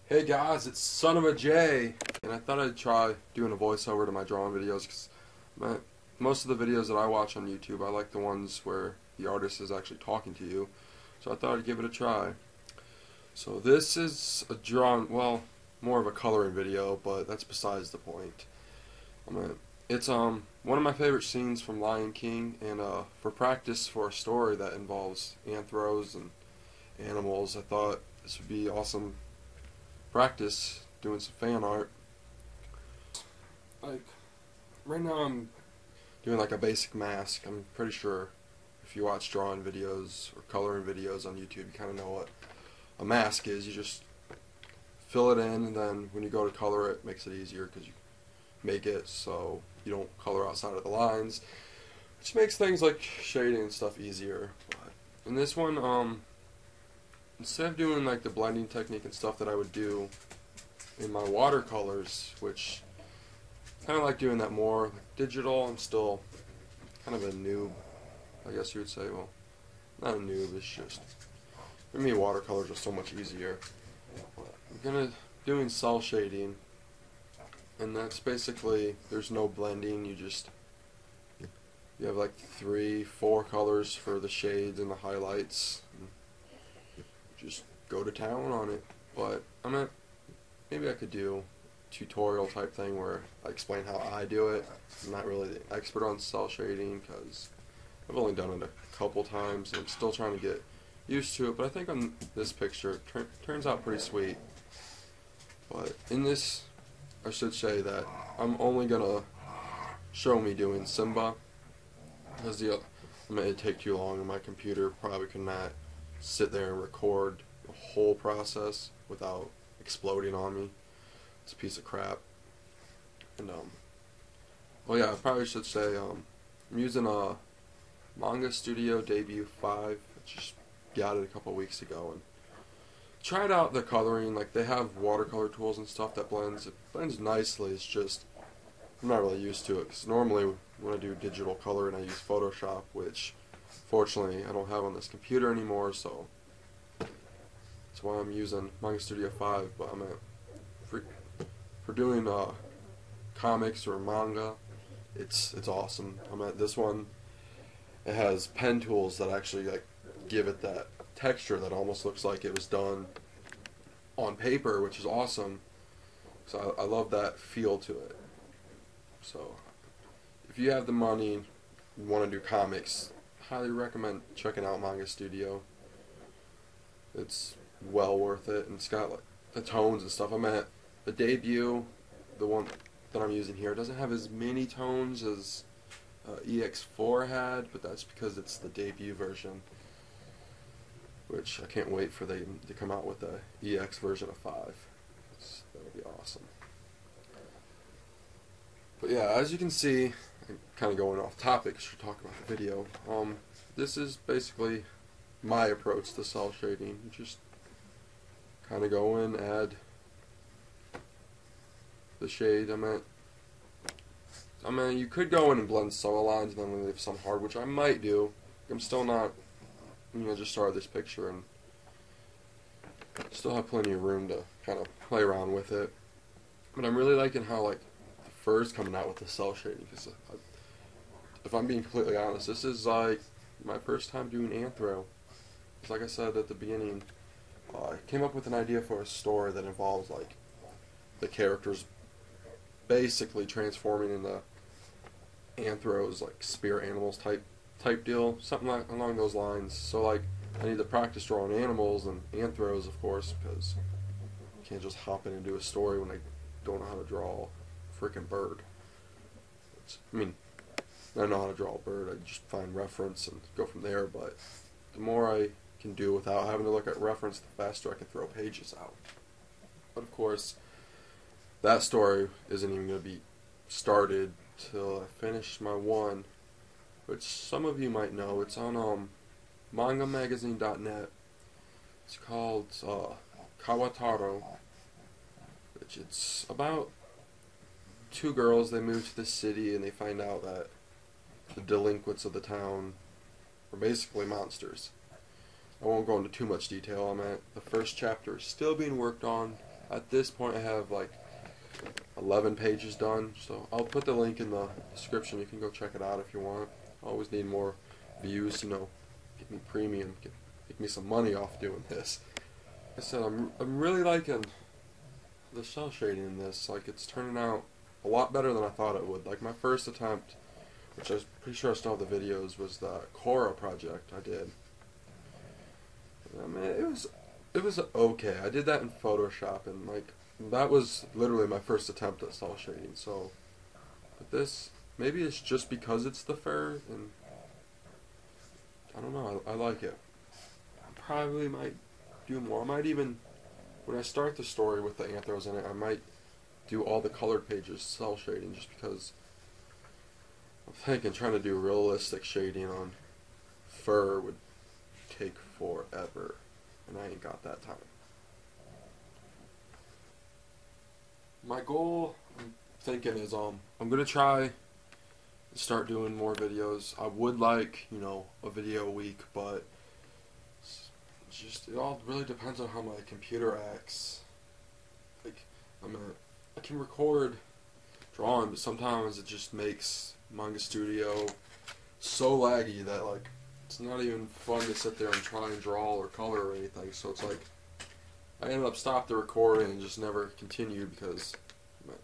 Hey guys, it's Son of a J, and I thought I'd try doing a voiceover to my drawing videos because most of the videos that I watch on YouTube, I like the ones where the artist is actually talking to you, so I thought I'd give it a try. So this is a drawing, well, more of a coloring video, but that's besides the point. It's one of my favorite scenes from Lion King, and for practice for a story that involves anthros and animals, I thought this would be awesome practice doing some fan art. Like, right now I'm doing like a basic mask. I'm pretty sure if you watch drawing videos or coloring videos on YouTube, you kind of know what a mask is. You just fill it in, and then when you go to color it makes it easier because you make it so you don't color outside of the lines, which makes things like shading and stuff easier. But in this one, instead of doing like the blending technique and stuff that I would do in my watercolors, which kind of like doing that more like digital, I'm still kind of a noob, I guess you would say. Well, not a noob, it's just, for me watercolors are so much easier. I'm gonna doing cell shading, and that's basically, there's no blending, you have like 3-4 colors for the shades and the highlights, and just go to town on it. But maybe I could do a tutorial type thing where I explain how I do it. I'm not really the expert on cell shading because I've only done it a couple times and I'm still trying to get used to it, but I think on this picture it turns out pretty sweet. But in this, I should say that I'm only gonna show me doing Simba because it'd take too long, and my computer probably could not sit there and record the whole process without exploding on me. It's a piece of crap. And well, yeah, I probably should say I'm using a Manga Studio Debut 5. I just got it a couple weeks ago and tried out the coloring. Like, they have watercolor tools and stuff that blends. It blends nicely. It's just I'm not really used to it because normally when I do digital coloring I use Photoshop, which fortunately I don't have on this computer anymore, so that's why I'm using Manga Studio 5. But for doing comics or manga, it's awesome. This one, it has pen tools that actually like give it that texture that almost looks like it was done on paper, which is awesome. So I love that feel to it. So if you have the money and you want to do comics, highly recommend checking out Manga Studio. It's well worth it, and it's got like the tones and stuff. The debut, the one that I'm using here, doesn't have as many tones as EX4 had, but that's because it's the debut version, which I can't wait for them to come out with the EX version of 5. That would be awesome. But yeah, as you can see, I'm kind of going off topic because we're talking about the video. This is basically my approach to cell shading. Just kind of go in, add the shade. You could go in and blend solid lines and then leave some hard, which I might do. I'm still not, just started this picture and still have plenty of room to kind of play around with it. But I'm really liking how like the fur's coming out with the cell shading, because if I'm being completely honest, this is like my first time doing Anthro. Because like I said at the beginning, I came up with an idea for a story that involves like the characters basically transforming into anthros, like spirit animals type deal, something like along those lines. So like I need to practice drawing animals and anthros, of course, because you can't just hop in and do a story when I don't know how to draw a freaking bird. I know how to draw a bird. I just find reference and go from there. But the more I can do without having to look at reference, the faster I can throw pages out. But of course, that story isn't even going to be started till I finish my one, which some of you might know. It's on mangamagazine.net. It's called Kawataro, which it's about 2 girls. They move to the city and they find out that the delinquents of the town are basically monsters. I won't go into too much detail. The first chapter is still being worked on. at this point I have like 11 pages done, so I'll put the link in the description. You can go check it out if you want. I always need more views, get me premium, get me some money off doing this. Like I said, I'm really liking the cell shading in this. Like, it's turning out a lot better than I thought it would. Like, my first attempt, which I was pretty sure I still have the videos, was the Cora project I did. I mean, it was okay. I did that in Photoshop, and like that was literally my first attempt at cell shading. So, but this, maybe it's just because it's the fur, and I don't know. I like it. I probably might do more. I might even, when I start the story with the anthros in it, I might do all the colored pages cell shading, just because I'm thinking trying to do realistic shading on fur would take forever, and I ain't got that time. My goal, I'm thinking, is I'm gonna try to start doing more videos. I would like, a video a week, but it all really depends on how my computer acts. Like, I can record drawing, but sometimes it just makes Manga Studio so laggy that like it's not even fun to sit there and try and draw or color or anything. So it's like I ended up stopped the recording and just never continued because I'm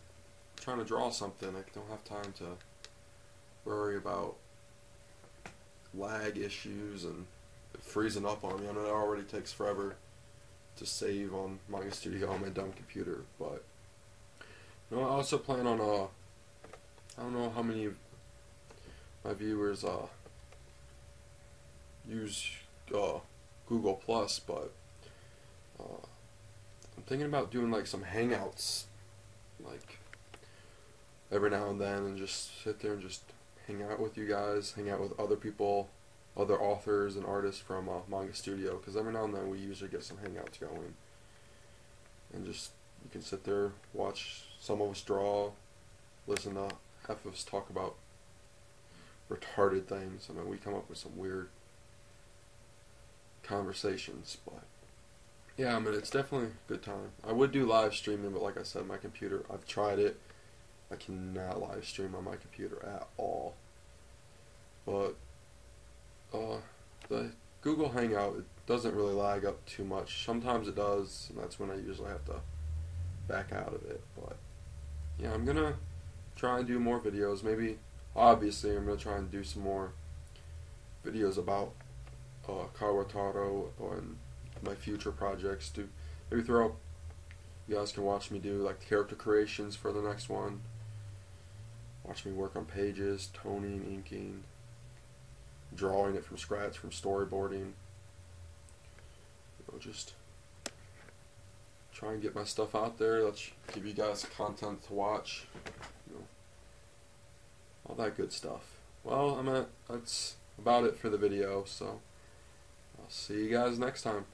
trying to draw something. I don't have time to worry about lag issues and it freezing up on me. I know it already takes forever to save on Manga Studio on my dumb computer. But I also plan on I don't know how many of my viewers use Google Plus, but I'm thinking about doing like some hangouts, like every now and then, and just sit there and just hang out with you guys, hang out with other people, other authors and artists from Manga Studio, because every now and then we usually get some hangouts going, and just you can sit there, watch some of us draw, listen to half of us talk about retarded things. I mean, we come up with some weird conversations, but yeah, I mean, it's definitely a good time. I would do live streaming, but like I said, my computer, I've tried it. I cannot live stream on my computer at all. But the Google Hangout, it doesn't really lag up too much. Sometimes it does, and that's when I usually have to back out of it. But yeah, I'm gonna try and do more videos. Maybe, obviously, I'm gonna try and do some more videos about Kawataro and my future projects. Maybe throughout, you guys can watch me do like character creations for the next one. Watch me work on pages, toning, inking, drawing it from scratch, from storyboarding. Just try and get my stuff out there. Let's give you guys content to watch. All that good stuff. Well, that's about it for the video, so I'll see you guys next time.